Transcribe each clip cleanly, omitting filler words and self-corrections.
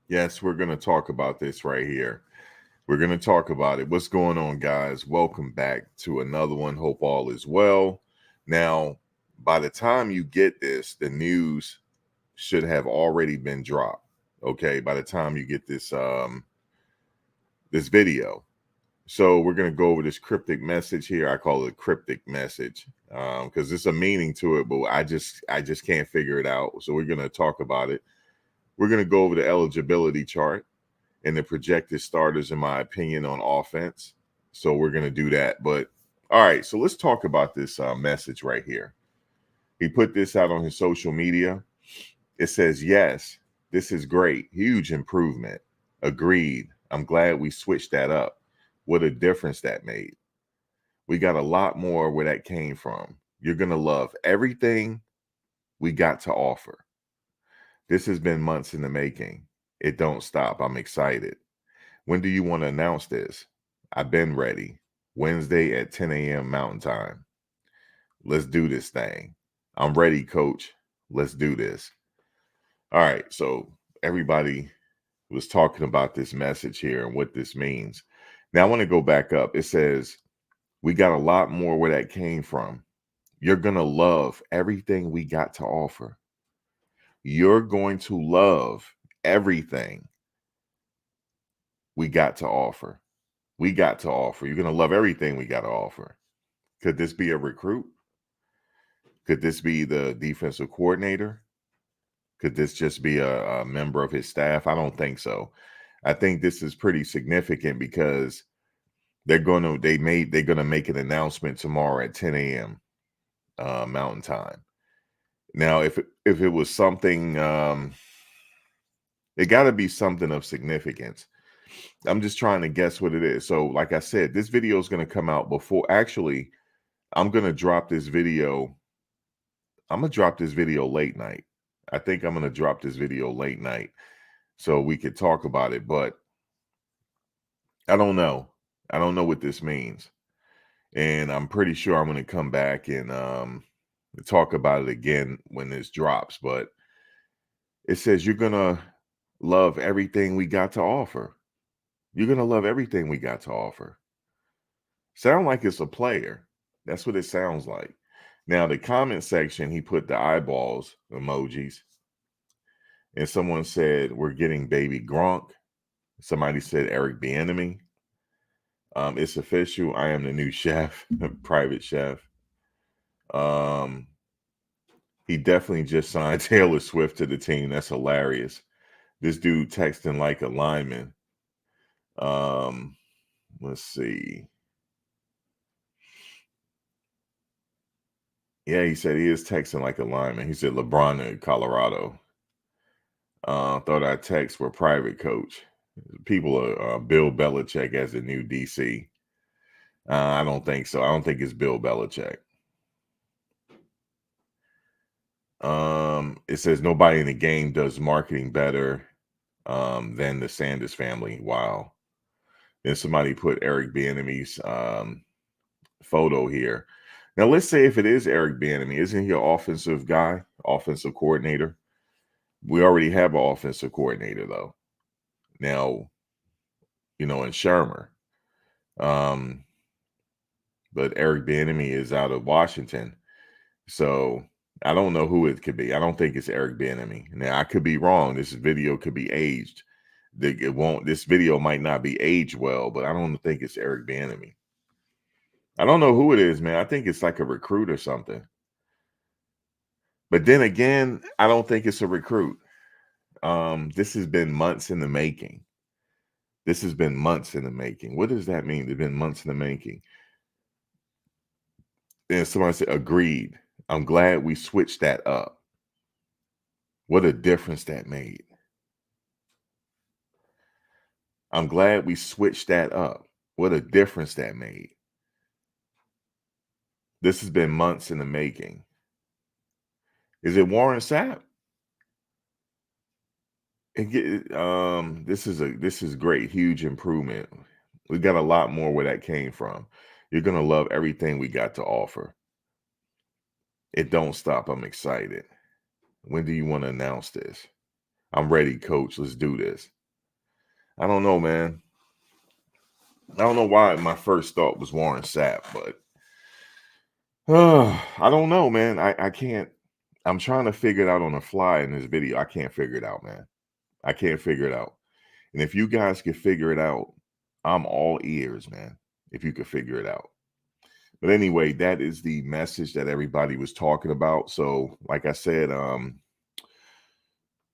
Yes, we're going to talk about this right here. We're going to talk about it. What's going on, guys? Welcome back to another one. Hope all is well. Now, by the time you get this, the news should have already been dropped. Okay, by the time you get this video. So we're going to go over this cryptic message here. I call it a cryptic message because there's a meaning to it, but I just can't figure it out. So we're going to talk about it. We're going to go over the eligibility chart and the projected starters, in my opinion, on offense. So we're going to do that. But all right, so let's talk about this message right here. He put this out on his social media. It says, yes, this is great. Huge improvement. Agreed. I'm glad we switched that up. What a difference that made. We got a lot more where that came from. You're going to love everything we got to offer. This has been months in the making. It don't stop. I'm excited. When do you want to announce this? I've been ready. Wednesday at 10 a.m. Mountain Time. Let's do this thing. I'm ready, coach. Let's do this. All right. So everybody was talking about this message here and what this means. Now I want to go back up. It says, we got a lot more where that came from. You're going to love everything we got to offer. You're going to love everything we got to offer. We got to offer. You're going to love everything we got to offer. Could this be a recruit? Could this be the defensive coordinator? Could this just be a member of his staff? I don't think so. I think this is pretty significant because they're gonna make an announcement tomorrow at 10 a.m. Mountain Time. Now, if it was something, it got to be something of significance. I'm just trying to guess what it is. So, like I said, this video is going to come out before. Actually, I'm going to drop this video. I'm going to drop this video late night. I think I'm going to drop this video late night so we could talk about it. But I don't know. I don't know what this means. And I'm pretty sure I'm going to come back and talk about it again when this drops. But it says you're going to love everything we got to offer. You're going to love everything we got to offer. Sound like it's a player. That's what it sounds like. Now, the comment section, he put the eyeballs emojis. And someone said, we're getting baby Gronk. Somebody said Eric Bieniemy. It's official. I am the new chef, private chef. Um, he definitely just signed Taylor Swift to the team. That's hilarious. This dude texting like a lineman. Um, let's see. Yeah, he said he is texting like a lineman. He said LeBron in Colorado. Thought our texts were private, coach. People are Bill Belichick as the new DC. I don't think so. I don't think it's Bill Belichick. It says nobody in the game does marketing better than the Sanders family. Wow. Then somebody put Eric Bieniemy's photo here. Now let's say if it is Eric Bieniemy, isn't he an offensive guy, offensive coordinator? We already have an offensive coordinator though. Now, in Shermer. Um, but Eric Bieniemy is out of Washington. So I don't know who it could be. I don't think it's Eric Bieniemy. Now I could be wrong. This video could be aged. This video might not be aged well, but I don't think it's Eric Bieniemy. I don't know who it is, man. I think it's like a recruit or something. But then again, I don't think it's a recruit. This has been months in the making. This has been months in the making. What does that mean? It's been months in the making. And somebody said, agreed. I'm glad we switched that up. What a difference that made. I'm glad we switched that up. What a difference that made. This has been months in the making. Is it Warren Sapp? This is great, huge improvement. We got a lot more where that came from. You're gonna love everything we got to offer. It don't stop. I'm excited. When do you want to announce this? I'm ready, coach. Let's do this. I don't know, man. I don't know why my first thought was Warren Sapp, but I don't know, man. I can't. I'm trying to figure it out on the fly in this video. I can't figure it out, man. I can't figure it out. And if you guys can figure it out, I'm all ears, man. If you could figure it out. But anyway, that is the message that everybody was talking about. So, like I said,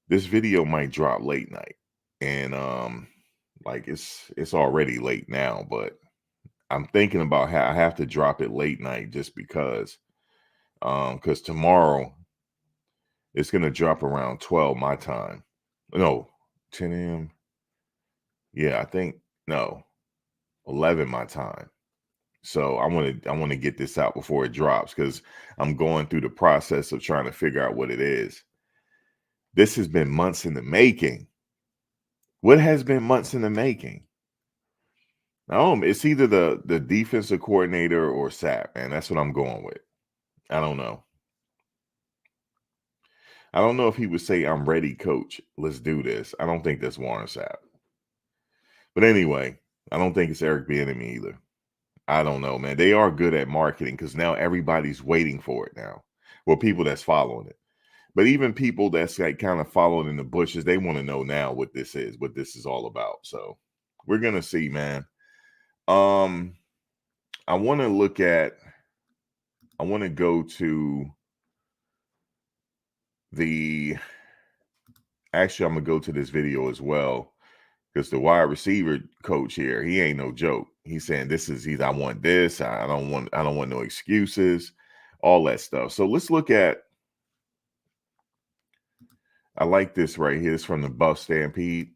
this video might drop late night, and like it's already late now, but I'm thinking about how I have to drop it late night just because tomorrow it's gonna drop around 12 my time. No, 10 a.m. Yeah, I think no, 11 my time. So I want to get this out before it drops because I'm going through the process of trying to figure out what it is. This has been months in the making. What has been months in the making? It's either the defensive coordinator or Sapp, and that's what I'm going with. I don't know. I don't know if he would say, "I'm ready, coach. Let's do this." I don't think that's Warren Sapp. But anyway, I don't think it's Eric Bieniemy either. I don't know, man. They are good at marketing because now everybody's waiting for it now. Well, people that's following it. But even people that's like kind of following in the bushes, they want to know now what this is all about. So we're gonna see, man. Um, I want to look at. I want to go to the. Actually, I'm gonna go to this video as well because the wide receiver coach here, he ain't no joke. He's saying I want this. I don't want no excuses, all that stuff. So let's look at. I like this right here. It's from the Buff Stampede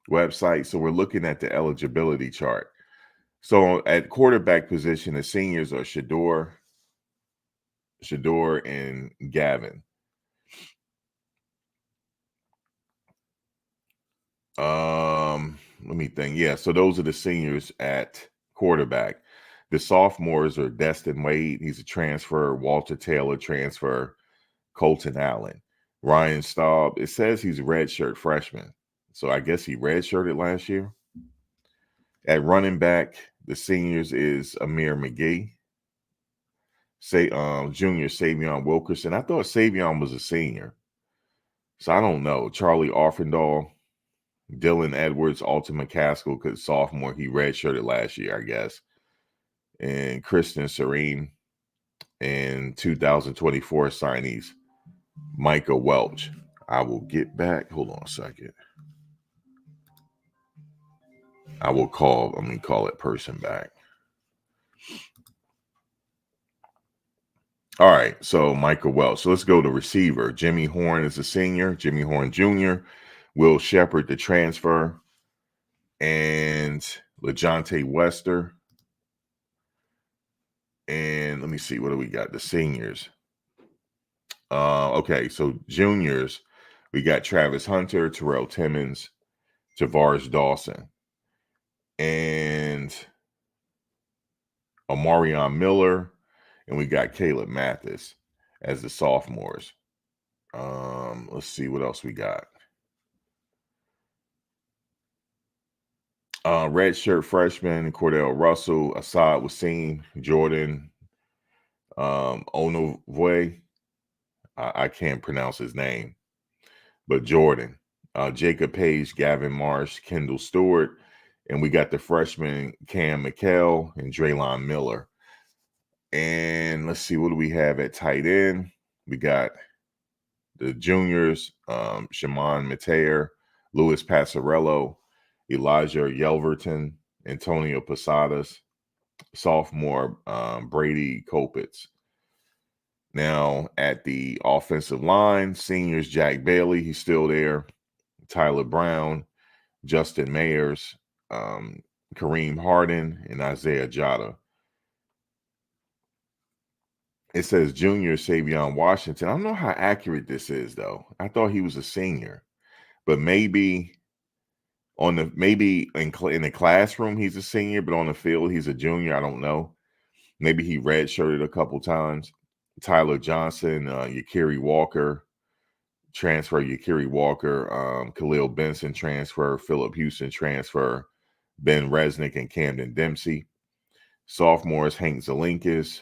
website. So we're looking at the eligibility chart. So at quarterback position, the seniors are Shador, and Gavin. Let me think. Yeah, so those are the seniors at quarterback. The sophomores are Destin Wade, he's a transfer, Walter Taylor transfer, Colton Allen, Ryan Staub. It says he's a redshirt freshman. So I guess he redshirted last year. At running back, the seniors is Amir McGee. Junior Savion Wilkerson. I thought Savion was a senior. So I don't know. Charlie Arfendall, Dylan Edwards, Alton McCaskill, because sophomore, he redshirted last year, I guess. And Kristen Serene and 2024 signees, Micah Welch. I will get back. Hold on a second. Let me call that person back. All right, so Micah Welch. So let's go to receiver. Jimmy Horn is a senior. Jimmy Horn Jr., Will Shepard, the transfer, and LeJontay Wester. And let me see, what do we got? The seniors. Okay, so juniors, we got Travis Hunter, Terrell Timmons, Tavares Dawson, and Omarion Miller, and we got Caleb Mathis as the sophomores. Let's see what else we got. Redshirt freshman Cordell Russell, Assad Wasim, Jordan Onovoy. I can't pronounce his name, but Jordan, Jacob Page, Gavin Marsh, Kendall Stewart, and we got the freshman Cam McHale and Draylon Miller. And let's see, what do we have at tight end? We got the juniors, Shimon Mateer, Louis Passarello, Elijah Yelverton, Antonio Posadas, sophomore Brady Kopitz. Now at the offensive line, seniors Jack Bailey, he's still there, Tyler Brown, Justin Mayers, Kareem Harden, and Isaiah Jota. It says junior Savion Washington. I don't know how accurate this is, though. I thought he was a senior, but maybe in the classroom he's a senior, but on the field he's a junior. I don't know. Maybe he redshirted a couple times. Tyler Johnson, Yakiri Walker, transfer, Yakiri Walker, Khalil Benson transfer, Phillip Houston transfer, Ben Resnick and Camden Dempsey. Sophomores, Hank Zelinkas,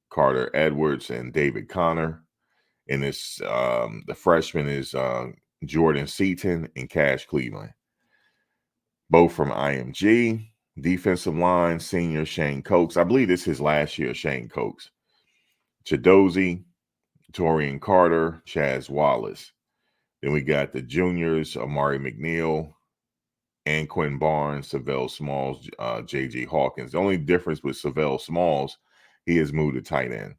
Carter Edwards, and David Connor. And it's the freshman is Jordan Seaton and Cash Cleveland. Both from IMG. Defensive line, senior Shane Cokes. I believe this is his last year, Shane Cokes. Chidozie, Torian Carter, Chaz Wallace. Then we got the juniors, Amari McNeil, Anquin Barnes, Savell Smalls, J.J. Hawkins. The only difference with Savell Smalls, he has moved to tight end.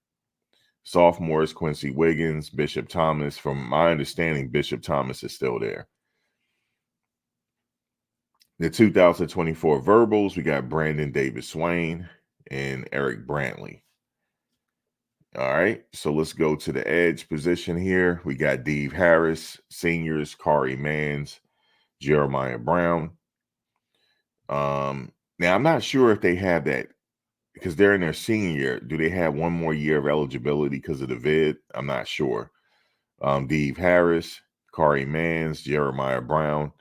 Sophomores, Quincy Wiggins, Bishop Thomas. From my understanding, Bishop Thomas is still there. The 2024 verbals, we got Brandon Davis Swain and Eric Brantley. All right, so let's go to the edge position here. We got Dave Harris, seniors, Kari Mans, Jeremiah Brown. Now, I'm not sure if they have that because they're in their senior year. Do they have one more year of eligibility because of the vid? I'm not sure. Dave Harris, Kari Mans, Jeremiah Brown.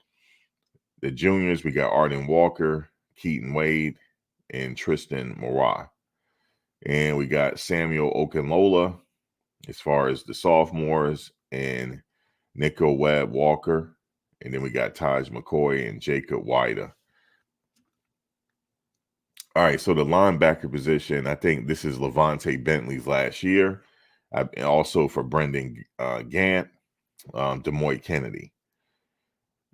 The juniors, we got Arden Walker, Keaton Wade, and Tristan Morat. And we got Samuel Okunlola as far as the sophomores, and Nico Webb Walker. And then we got Taj McCoy and Jacob Wida. All right, so the linebacker position, I think this is Levante Bentley's last year. And also for Brendan Gant, Demoy Kennedy.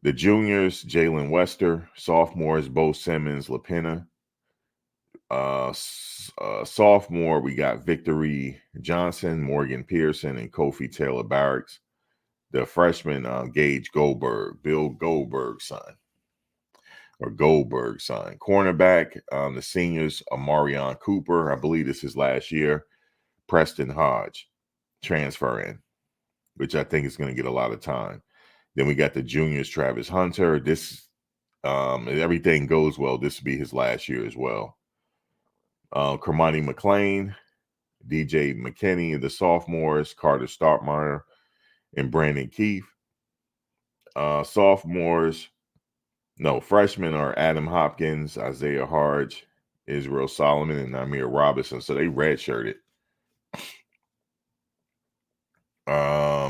The juniors, Jalen Wester. Sophomores, Bo Simmons, LaPena. Sophomore, we got Victory Johnson, Morgan Pearson, and Kofi Taylor Barracks. The freshman, Gage Goldberg, Bill Goldberg's son. Cornerback, the seniors, Amarion Cooper. I believe this is last year. Preston Hodge, transfer in, which I think is going to get a lot of time. Then we got the juniors, Travis Hunter. This, if everything goes well, this will be his last year as well. Kermani McLean, DJ McKinney, the sophomores, Carter Startmeyer, and Brandon Keefe. Freshmen are Adam Hopkins, Isaiah Harge, Israel Solomon, and Amir Robinson. So they redshirted.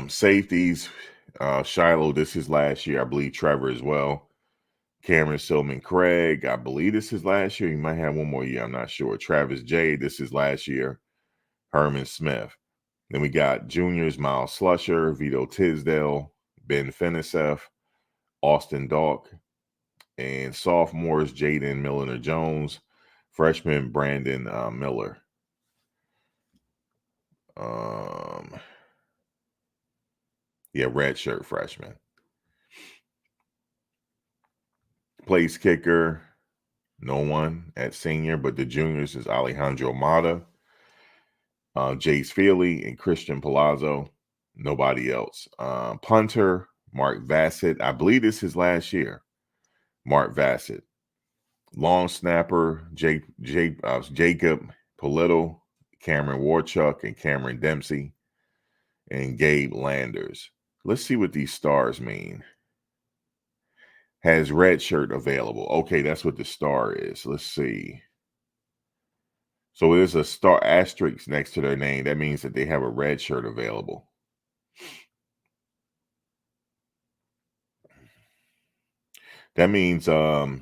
Safeties, Shiloh, this is last year. I believe Trevor as well. Cameron Silman Craig, I believe this is last year. He might have one more year. I'm not sure. Travis J, this is last year. Herman Smith. Then we got juniors, Miles Slusher, Vito Tisdale, Ben Finisef, Austin Dalk, and sophomores, Jaden Milliner Jones, freshman, Brandon Miller. Redshirt freshman. Place kicker, no one at senior, but the juniors is Alejandro Mata, Jace Feely, and Christian Palazzo. Nobody else. Punter, Mark Vassett. I believe this is last year. Mark Vassett. Long snapper, Jacob Polito, Cameron Warchuk, and Cameron Dempsey, and Gabe Landers. Let's see what these stars mean. Has red shirt available. Okay, that's what the star is. Let's see. So there's a star asterisk next to their name. That means that they have a red shirt available. That means Carter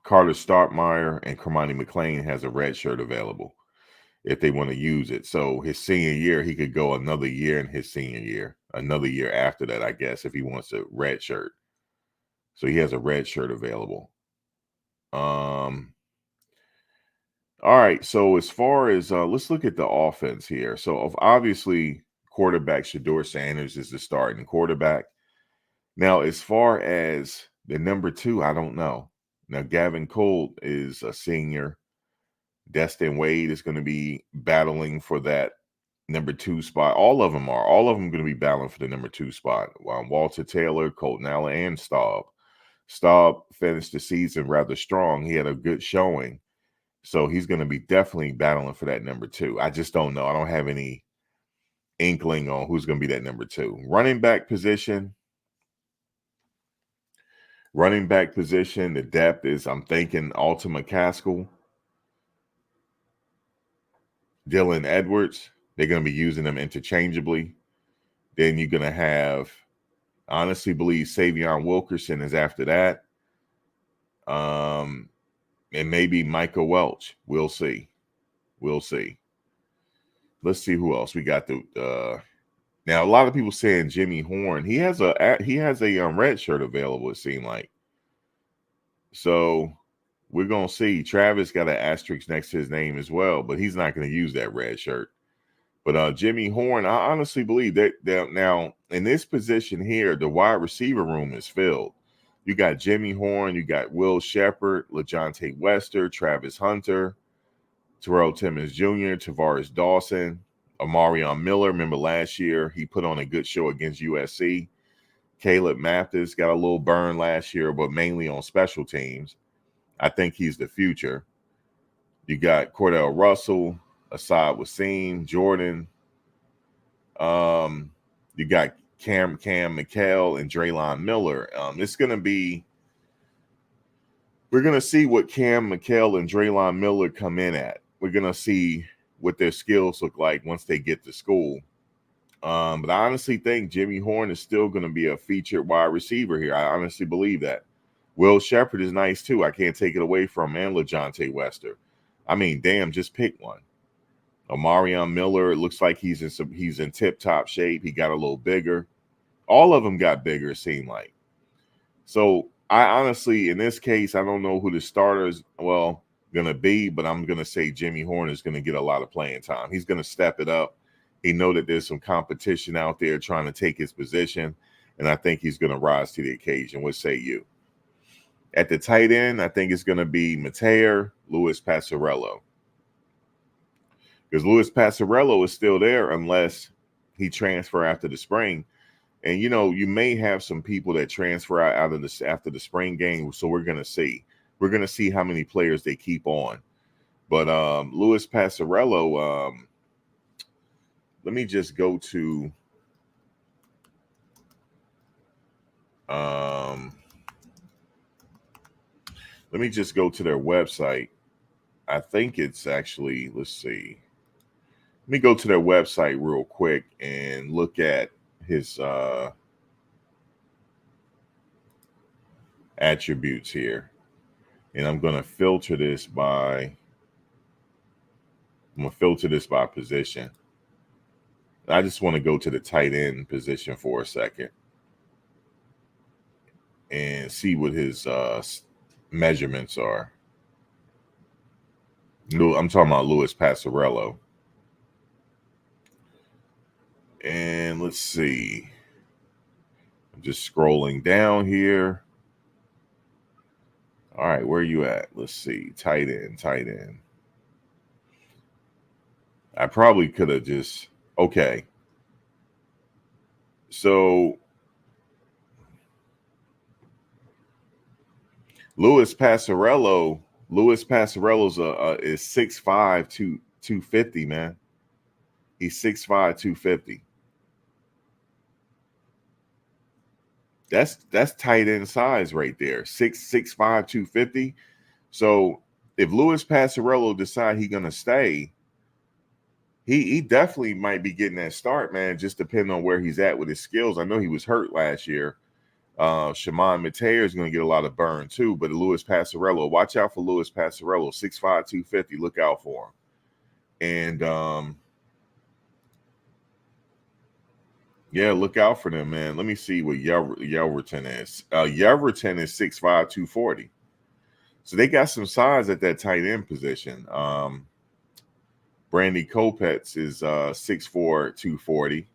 Startmeyer and Kermani McLean has a red shirt available if they want to use it. So his senior year, he could go another year in his senior year. Another year after that, I guess, if he wants a red shirt. So he has a red shirt available. All right. So as far as let's look at the offense here. So obviously, quarterback Shedeur Sanders is the starting quarterback. Now, as far as the number 2, I don't know. Now, Gavin Colt is a senior. Destin Wade is going to be battling for that number 2 spot. All of them are. All of them going to be battling for the number 2 spot. Walter Taylor, Colton Allen, and Staub. Staub finished the season rather strong. He had a good showing. So he's going to be definitely battling for that number 2. I just don't know. I don't have any inkling on who's going to be that number 2. Running back position, the depth is, I'm thinking Alta McCaskill, Dylan Edwards. They're going to be using them interchangeably. Then you're going to have, I honestly believe Savion Wilkerson is after that. And maybe Michael Welch. We'll see. Let's see who else we got. Now a lot of people saying Jimmy Horn. He has a red shirt available. It seemed like. So we're gonna see. Travis got an asterisk next to his name as well, but he's not going to use that red shirt. But Jimmy Horn, I honestly believe that now in this position here, the wide receiver room is filled. You got Jimmy Horn, you got Will Shepard, LaJohntay Wester, Travis Hunter, Terrell Timmons Jr., Tavares Dawson, Amarion Miller. Remember last year, he put on a good show against USC. Caleb Mathis got a little burn last year, but mainly on special teams. I think he's the future. You got Cordell Russell, Asad Wasim, Jordan. You got Cam McHale and Draylon Miller. It's going to be, we're going to see what Cam McHale and Draylon Miller come in at. We're going to see what their skills look like once they get to school. But I honestly think Jimmy Horn is still going to be a featured wide receiver here. I honestly believe that. Will Shepard is nice too. I can't take it away from him, and LaJohntay Wester. I mean, damn, just pick one. Amarion Miller, it looks like he's in tip-top shape. He got a little bigger. All of them got bigger, it seemed like. So I honestly, in this case, I don't know who the starter is, going to be, but I'm going to say Jimmy Horn is going to get a lot of playing time. He's going to step it up. He know that there's some competition out there trying to take his position, and I think he's going to rise to the occasion. What say you? At the tight end, I think it's going to be Mateer, Louis Passarello. Because Louis Passarello is still there unless he transfer after the spring. And, you may have some people that transfer out of this after the spring game. So we're going to see. We're going to see how many players they keep on. But Louis Passarello, let me just go to their website. I think it's actually, let's see. Let me go to their website real quick and look at his attributes here. And I'm going to filter this by position. I just want to go to the tight end position for a second and see what his measurements are. No, I'm talking about Louis Passarello. And let's see. I'm just scrolling down here. All right, where are you at? Let's see. Tight end. I probably could have just, okay. So Louis Passarello's is 6'5", 250, man. He's 6'5", 250. That's tight end size right there. 6'5", 250. So if Louis Passarello decide he's gonna stay, he definitely might be getting that start, man. Just depending on where he's at with his skills. I know he was hurt last year. Shimon Mateer is going to get a lot of burn too, but Louis Passarello, watch out for Louis Passarello, 6'5", 250. Look out for him. And yeah, look out for them, man. Let me see what Yelverton is. Yelverton is 6'5", 240. So they got some size at that tight end position. Brandy Kopetz is 6'4", 240.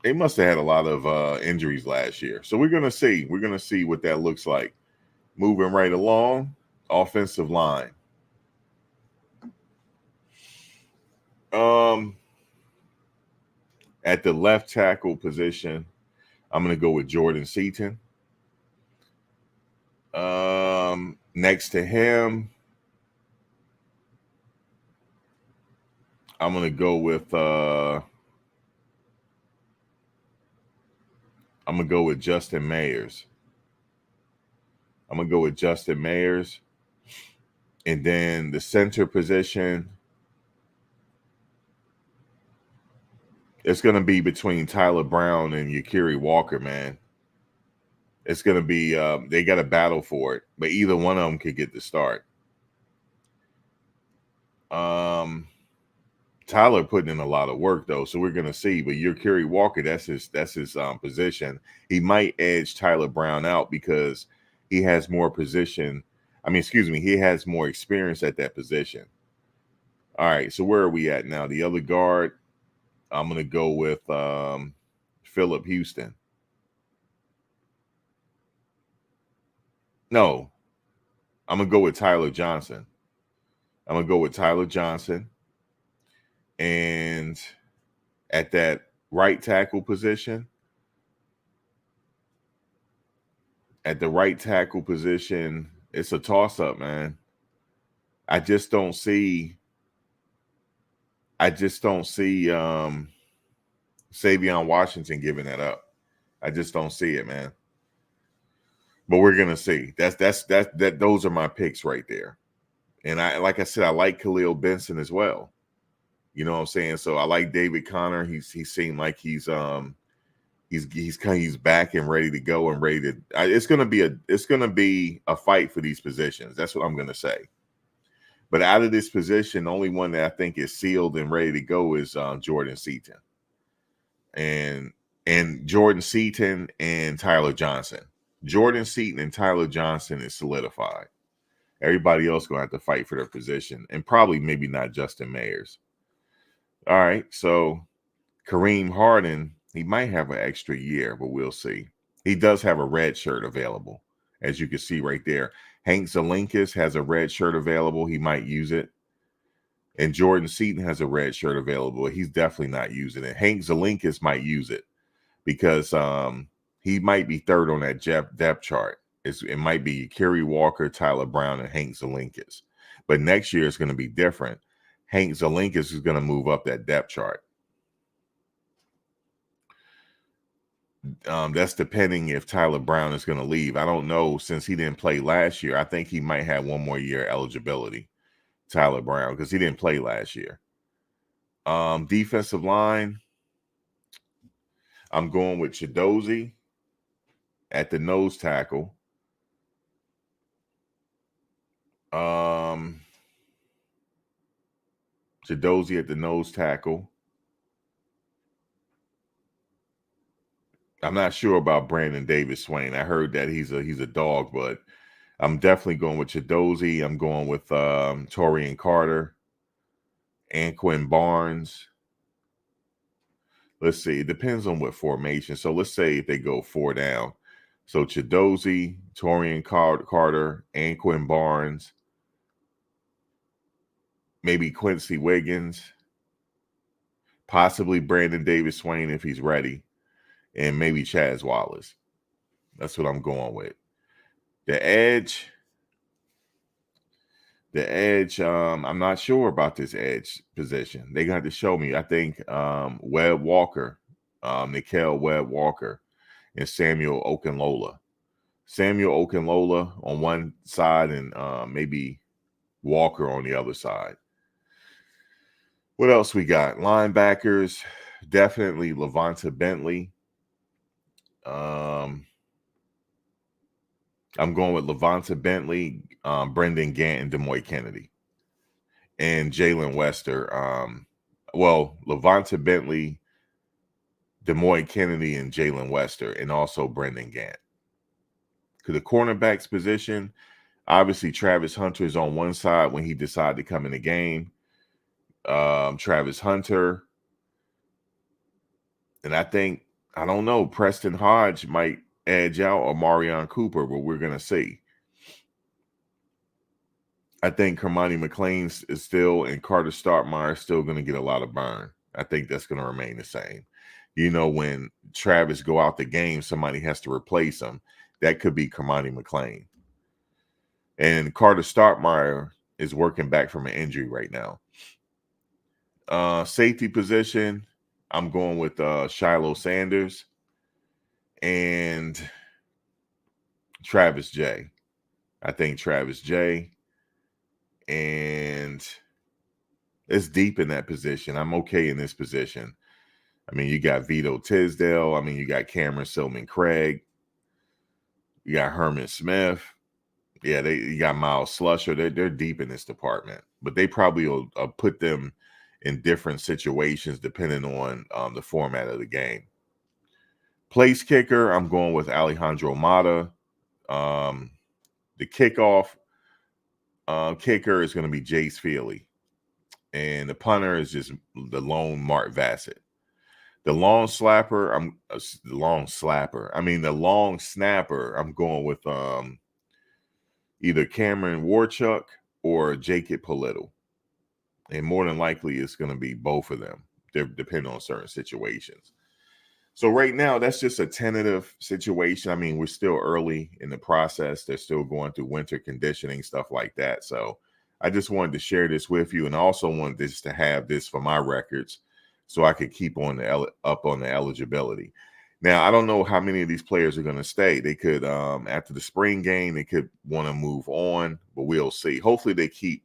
They must have had a lot of injuries last year. So we're going to see. We're going to see what that looks like. Moving right along, offensive line. At the left tackle position, I'm going to go with Jordan Seaton. Next to him, I'm gonna go with Justin Mayers. I'm gonna go with Justin Mayers, and then the center position. It's gonna be between Tyler Brown and Yakiri Walker, man. It's gonna be they got a battle for it, but either one of them could get the start. Tyler putting in a lot of work though, so we're gonna see. But Yakiri Walker, that's his position. He might edge Tyler Brown out because he has more position. I mean, excuse me, he has more experience at that position. All right, so where are we at now? The other guard, I'm gonna go with Phillip Houston. No, I'm gonna go with Tyler Johnson. I'm gonna go with Tyler Johnson, and at that right tackle position, it's a toss up, man. I just don't see. Savion Washington giving that up. I just don't see it, man. But we're gonna see. Those are my picks right there. And like I said, I like Khalil Benson as well. You know what I'm saying? So I like David Connor. He seemed like he's back and ready to go and ready to. It's gonna be a fight for these positions. That's what I'm gonna say. But out of this position, the only one that I think is sealed and ready to go is Jordan Seaton, and Jordan Seaton and Tyler Johnson. Jordan Seaton and Tyler Johnson is solidified. Everybody else gonna have to fight for their position, and probably maybe not Justin Mayers. All right, so Kareem Harden, he might have an extra year, but we'll see. He does have a red shirt available, as you can see right there. Hank Zelinkas has a red shirt available. He might use it. And Jordan Seaton has a red shirt available. He's definitely not using it. Hank Zelinkas might use it because he might be third on that depth chart. It might be Kerry Walker, Tyler Brown, and Hank Zelinkas. But next year it's going to be different. Hank Zelinkas is going to move up that depth chart. That's depending if Tyler Brown is going to leave. I don't know, since he didn't play last year. I think he might have one more year eligibility, Tyler Brown, because he didn't play last year. Defensive line, I'm going with Chidozie at the nose tackle. Chidozie at the nose tackle. I'm not sure about Brandon Davis Swain. I heard that he's a dog, but I'm definitely going with Chidozie. I'm going with Torian Carter, Anquin Barnes. Let's see. It depends on what formation. So let's say if they go 4 down. So Chidozie, Torian Carter, Anquin Barnes, maybe Quincy Wiggins, possibly Brandon Davis Swain if he's ready, and maybe Chaz Wallace. That's what I'm going with. The edge, I'm not sure about this edge position. They're going to have to show me. I think Webb Walker, Nickel Webb Walker, and Samuel Okunlola. Samuel Okunlola on one side and maybe Walker on the other side. What else we got? Linebackers, definitely Levonta Bentley. I'm going with Levonta Bentley, Brendan Gant, and Demoy Kennedy. And Jalen Wester. Levonta Bentley, Demoy Kennedy, and Jalen Wester, and also Brendan Gant. To the cornerbacks position, obviously Travis Hunter is on one side when he decided to come in the game. Travis Hunter. And I don't know, Preston Hodge might edge out or Marion Cooper, but we're going to see. I think Kermani McLean is still, and Carter Startmeyer is still going to get a lot of burn. I think that's going to remain the same. You know, when Travis go out the game, somebody has to replace him. That could be Kermani McLean. And Carter Startmeyer is working back from an injury right now. Safety position, I'm going with Shiloh Sanders and Travis J. I think Travis J. And it's deep in that position. I'm okay in this position. I mean, you got Vito Tisdale. I mean, you got Cameron Silman Craig. You got Herman Smith. Yeah, you got Miles Slusher. They're deep in this department, but they probably will put them in different situations depending on the format of the game. Place kicker, I'm going with Alejandro Mata. The kickoff kicker is going to be Jace Feely, and the punter is just the lone Mark Vassett. The long slapper, the long slapper. I mean, the long snapper. I'm going with either Cameron Warchuk or Jacob Polittle. And more than likely, it's going to be both of them. They're depending on certain situations. So right now, that's just a tentative situation. I mean, we're still early in the process. They're still going through winter conditioning, stuff like that. So I just wanted to share this with you, and I also wanted this to have this for my records so I could keep on up on the eligibility. Now, I don't know how many of these players are going to stay. They could, after the spring game, they could want to move on, but we'll see. Hopefully, they keep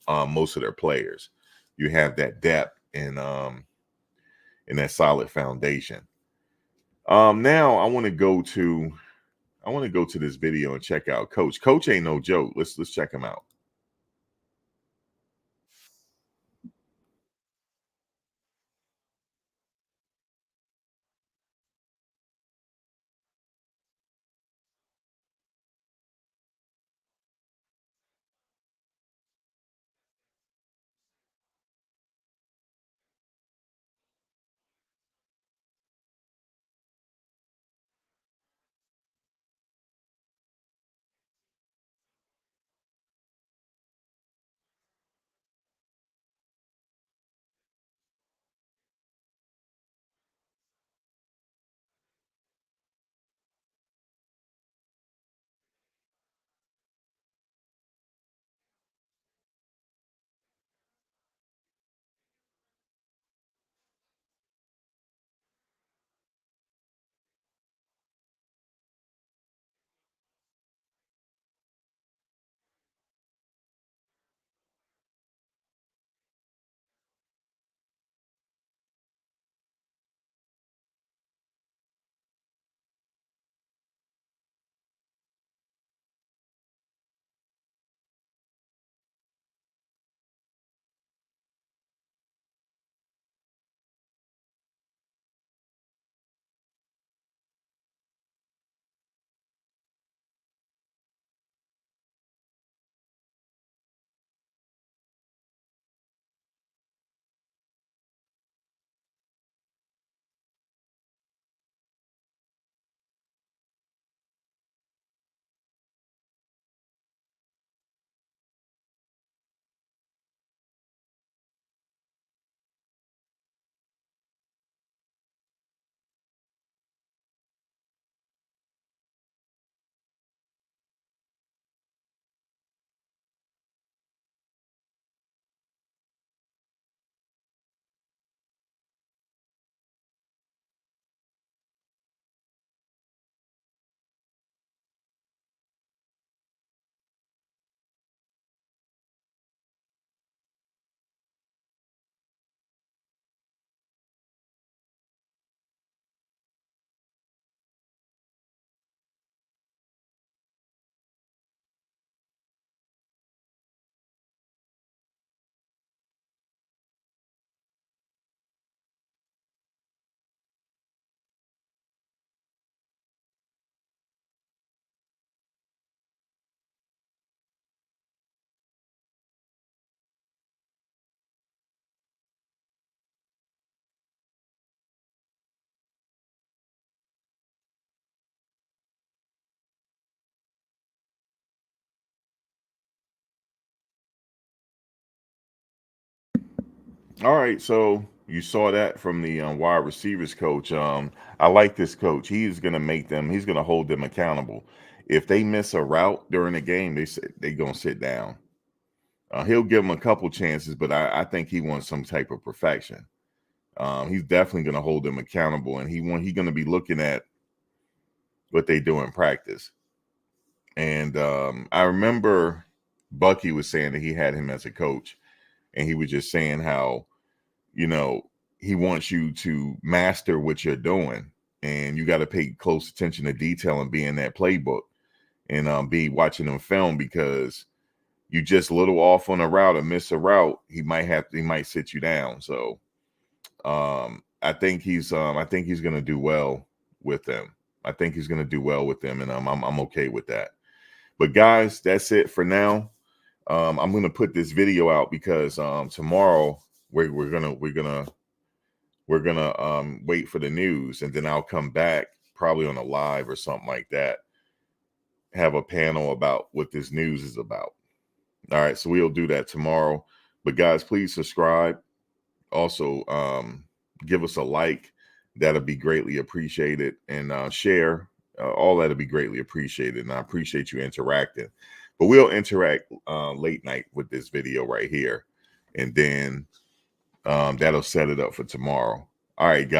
most of their players. You have that depth and that solid foundation. Now I want to go to this video and check out Coach. Coach ain't no joke. Let's check him out. All right, so you saw that from the wide receivers coach. I like this coach. He's going to make them. He's going to hold them accountable. If they miss a route during the game, they gonna sit down. He'll give him a couple chances, but I think he wants some type of perfection. He's definitely going to hold them accountable, and he's going to be looking at what they do in practice. And I remember Bucky was saying that he had him as a coach, and he was just saying how, you know, he wants you to master what you're doing, and you got to pay close attention to detail and be in that playbook, and be watching them film, because you just a little off on a route or miss a route, he might sit you down. So I think he's going to do well with them. I think he's going to do well with them, and I'm okay with that. But guys, that's it for now. I'm going to put this video out because tomorrow we're gonna wait for the news, and then I'll come back probably on a live or something like that, have a panel about what this news is about. All right, so we'll do that tomorrow. But guys, please subscribe. Also, give us a like. That'll be greatly appreciated. And share. All that'll be greatly appreciated. And I appreciate you interacting. But we'll interact late night with this video right here. And then that'll set it up for tomorrow. All right, guys.